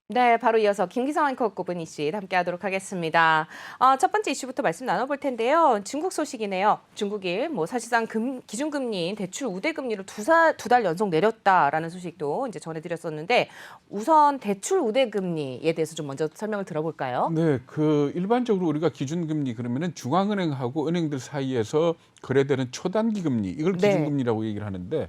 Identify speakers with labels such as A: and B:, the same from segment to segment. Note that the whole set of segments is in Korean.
A: 네, 바로 이어서 김기성 앵커 고은 이슈 함께하도록 하겠습니다. 첫 번째 이슈부터 말씀 나눠볼 텐데요. 중국 소식이네요. 중국이 사실상 기준금리인 대출 우대금리를 두 달 연속 내렸다라는 소식도 이제 전해드렸었는데 우선 대출 우대금리에 대해서 좀 먼저 설명을 들어볼까요?
B: 네, 일반적으로 우리가 기준금리 그러면은 중앙은행하고 은행들 사이에서 거래되는 초단기 금리 이걸
A: 네.
B: 기준금리라고 얘기를 하는데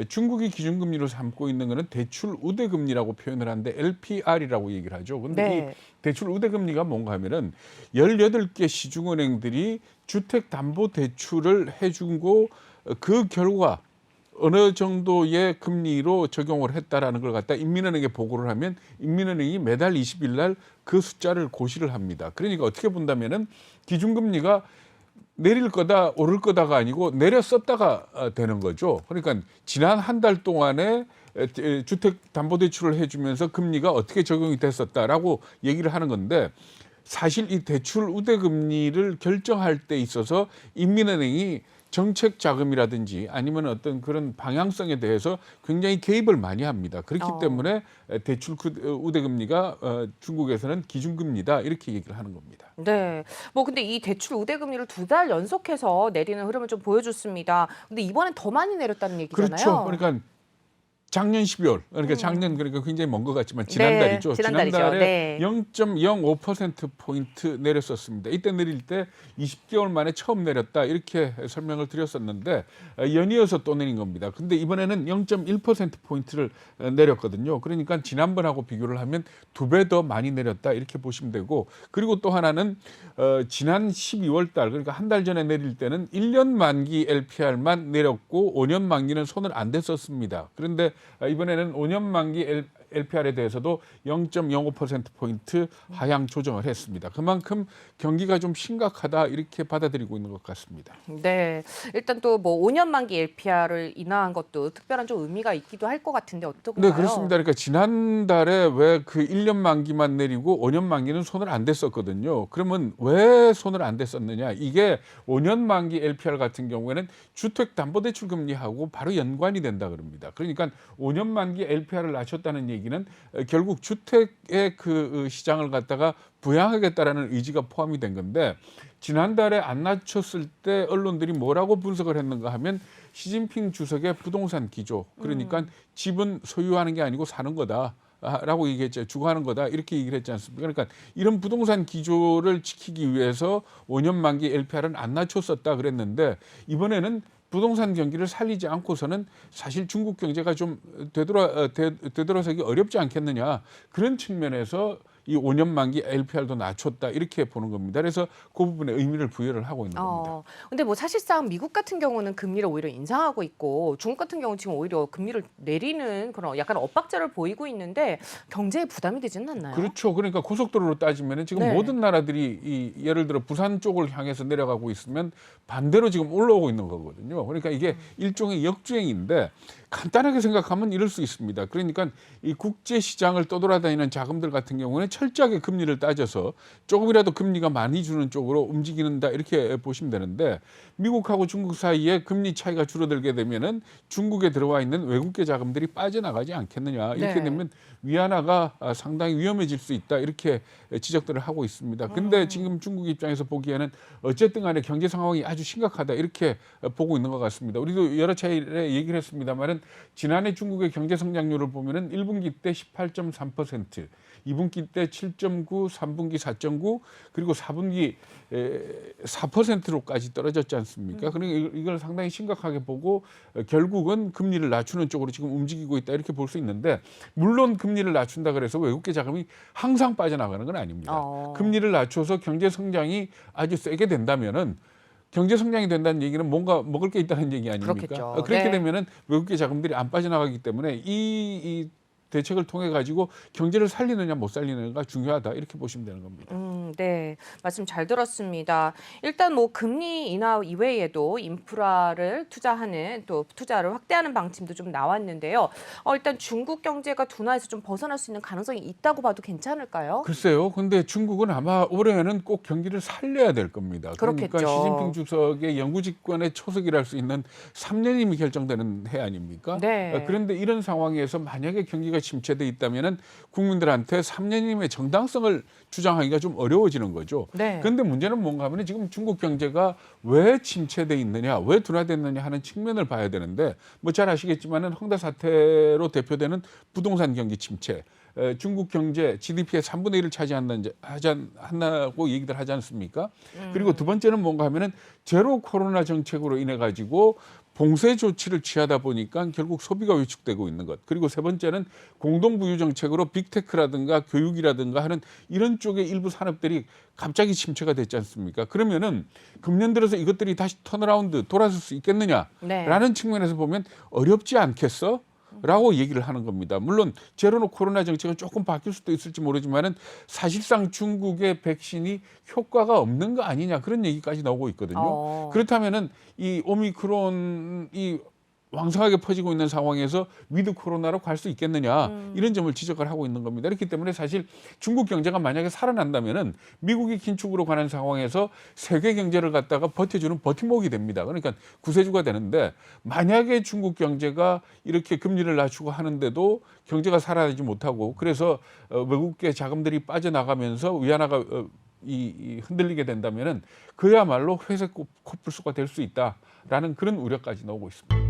B: 중국이 기준금리로 삼고 있는 거는 대출 우대금리라고 표현을 하는데 LPR이라고 얘기를 하죠. 근데
A: 네.
B: 이 대출 우대금리가 뭔가 하면은 18개 시중은행들이 주택담보대출을 해주고 그 결과 어느 정도의 금리로 적용을 했다라는 걸 갖다 인민은행에 보고를 하면 인민은행이 매달 20일 날 그 숫자를 고시를 합니다. 그러니까 어떻게 본다면은 기준금리가 내릴 거다 오를 거다가 아니고 내렸었다가 되는 거죠. 그러니까 지난 한 달 동안에 주택담보대출을 해주면서 금리가 어떻게 적용이 됐었다라고 얘기를 하는 건데 사실 이 대출 우대금리를 결정할 때 있어서 인민은행이 정책 자금이라든지 아니면 어떤 그런 방향성에 대해서 굉장히 개입을 많이 합니다. 그렇기 때문에 대출 우대금리가 중국에서는 기준금리다 이렇게 얘기를 하는 겁니다.
A: 네. 근데 이 대출 우대금리를 두 달 연속해서 내리는 흐름을 좀 보여줬습니다. 근데 이번엔 더 많이 내렸다는 얘기잖아요.
B: 그렇죠. 그러니까 작년 12월, 그러니까 작년 그러니까 굉장히 먼 것 같지만 지난달이죠.
A: 네, 지난달이죠.
B: 지난달에
A: 네.
B: 0.05%포인트 내렸었습니다. 이때 내릴 때 20개월 만에 처음 내렸다 이렇게 설명을 드렸었는데 연이어서 또 내린 겁니다. 근데 이번에는 0.1%포인트를 내렸거든요. 그러니까 지난번하고 비교를 하면 2배 더 많이 내렸다 이렇게 보시면 되고 그리고 또 하나는 지난 12월 달 그러니까 한 달 전에 내릴 때는 1년 만기 LPR만 내렸고 5년 만기는 손을 안 댔었습니다. 그런데 이번에는 5년 만기 LPR에 대해서도 0.05%포인트 하향 조정을 했습니다. 그만큼 경기가 좀 심각하다 이렇게 받아들이고 있는 것 같습니다.
A: 네. 일단 또 5년 만기 LPR을 인하한 것도 특별한 좀 의미가 있기도 할 것 같은데 어떤가요?
B: 네, 그렇습니다. 그러니까 지난달에 왜 그 1년 만기만 내리고 5년 만기는 손을 안 댔었거든요. 그러면 왜 손을 안 댔었느냐? 이게 5년 만기 LPR 같은 경우에는 주택담보대출 금리하고 바로 연관이 된다 그럽니다. 그러니까 5년 만기 LPR을 낮췄다는 얘기는 결국 주택의 그 시장을 갖다가 부양하겠다라는 의지가 포함이 된 건데 지난달에 안 낮췄을 때 언론들이 뭐라고 분석을 했는가 하면 시진핑 주석의 부동산 기조 그러니까 집은 소유하는 게 아니고 사는 거다. 라고 얘기했죠. 주거하는 거다. 이렇게 얘기를 했지 않습니까? 그러니까 이런 부동산 기조를 지키기 위해서 5년 만기 LPR은 안 낮췄었다 그랬는데 이번에는 부동산 경기를 살리지 않고서는 사실 중국 경제가 좀 되돌아서기 어렵지 않겠느냐. 그런 측면에서 이 5년 만기 LPR도 낮췄다 이렇게 보는 겁니다. 그래서 그 부분에 의미를 부여를 하고 있는 겁니다.
A: 근데 사실상 미국 같은 경우는 금리를 오히려 인상하고 있고 중국 같은 경우는 지금 오히려 금리를 내리는 그런 약간 엇박자를 보이고 있는데 경제에 부담이 되지는 않나요?
B: 그렇죠. 그러니까 고속도로로 따지면 지금
A: 네.
B: 모든 나라들이 예를 들어 부산 쪽을 향해서 내려가고 있으면 반대로 지금 올라오고 있는 거거든요. 그러니까 이게 일종의 역주행인데 간단하게 생각하면 이럴 수 있습니다. 그러니까 이 국제 시장을 떠돌아다니는 자금들 같은 경우는 철저하게 금리를 따져서 조금이라도 금리가 많이 주는 쪽으로 움직이는다 이렇게 보시면 되는데 미국하고 중국 사이에 금리 차이가 줄어들게 되면은 중국에 들어와 있는 외국계 자금들이 빠져나가지 않겠느냐 이렇게
A: 네.
B: 되면 위안화가 상당히 위험해질 수 있다 이렇게 지적들을 하고 있습니다. 근데 지금 중국 입장에서 보기에는 어쨌든 간에 경제 상황이 아주 심각하다 이렇게 보고 있는 것 같습니다. 우리도 여러 차례 얘기를 했습니다만은 지난해 중국의 경제 성장률을 보면은 1분기 때 18.3%, 2분기 때 7.9, 3분기 4.9, 그리고 4분기 4%로까지 떨어졌지 않습니까? 그러니까 이걸 상당히 심각하게 보고 결국은 금리를 낮추는 쪽으로 지금 움직이고 있다 이렇게 볼 수 있는데 물론 금리를 낮춘다 그래서 외국계 자금이 항상 빠져나가는 건 아닙니다. 금리를 낮춰서 경제 성장이 아주 세게 된다면은 경제 성장이 된다는 얘기는 뭔가 먹을 게 있다는 얘기 아닙니까?
A: 그렇겠죠.
B: 그렇게
A: 네.
B: 되면은 외국계 자금들이 안 빠져나가기 때문에 이 대책을 통해 가지고 경제를 살리느냐 못 살리느냐가 중요하다 이렇게 보시면 되는 겁니다.
A: 네. 말씀 잘 들었습니다. 일단 금리 인하 이외에도 인프라를 투자하는 또 투자를 확대하는 방침도 좀 나왔는데요. 일단 중국 경제가 둔화에서 좀 벗어날 수 있는 가능성이 있다고 봐도 괜찮을까요?
B: 글쎄요. 근데 중국은 아마 올해는 꼭 경기를 살려야 될 겁니다. 그러니까
A: 그렇겠죠.
B: 시진핑 주석의 영구 집권의 초석이랄 수 있는 3년임이 결정되는 해 아닙니까?
A: 네.
B: 그런데 이런 상황에서 만약에 경기가 경제가 침체돼 있다면은 국민들한테 3년임의 정당성을 주장하기가 좀 어려워지는 거죠.
A: 네.
B: 그런데 문제는 뭔가 하면 지금 중국 경제가 왜 침체돼 있느냐, 왜 둔화됐느냐 하는 측면을 봐야 되는데 뭐 잘 아시겠지만은 헝다 사태로 대표되는 부동산 경기 침체, 중국 경제 GDP의 3분의 1을 차지한다고 얘기들 하지 않습니까? 그리고 두 번째는 뭔가 하면은 제로 코로나 정책으로 인해 가지고 봉쇄 조치를 취하다 보니까 결국 소비가 위축되고 있는 것. 그리고 세 번째는 공동부유 정책으로 빅테크라든가 교육이라든가 하는 이런 쪽의 일부 산업들이 갑자기 침체가 됐지 않습니까? 그러면은 금년 들어서 이것들이 다시 턴어라운드 돌아설 수 있겠느냐라는
A: 네.
B: 측면에서 보면 어렵지 않겠어? 라고 얘기를 하는 겁니다. 물론 제로 코로나 정책은 조금 바뀔 수도 있을지 모르지만은 사실상 중국의 백신이 효과가 없는 거 아니냐 그런 얘기까지 나오고 있거든요.
A: 어.
B: 그렇다면은 이 오미크론이 왕성하게 퍼지고 있는 상황에서 위드 코로나로 갈 수 있겠느냐 이런 점을 지적을 하고 있는 겁니다. 그렇기 때문에 사실 중국 경제가 만약에 살아난다면은 미국이 긴축으로 가는 상황에서 세계 경제를 갖다가 버텨주는 버팀목이 됩니다. 그러니까 구세주가 되는데 만약에 중국 경제가 이렇게 금리를 낮추고 하는데도 경제가 살아나지 못하고 그래서 외국계 자금들이 빠져나가면서 위안화가 흔들리게 된다면은 그야말로 회색 코뿔소가 될 수 있다라는 그런 우려까지 나오고 있습니다.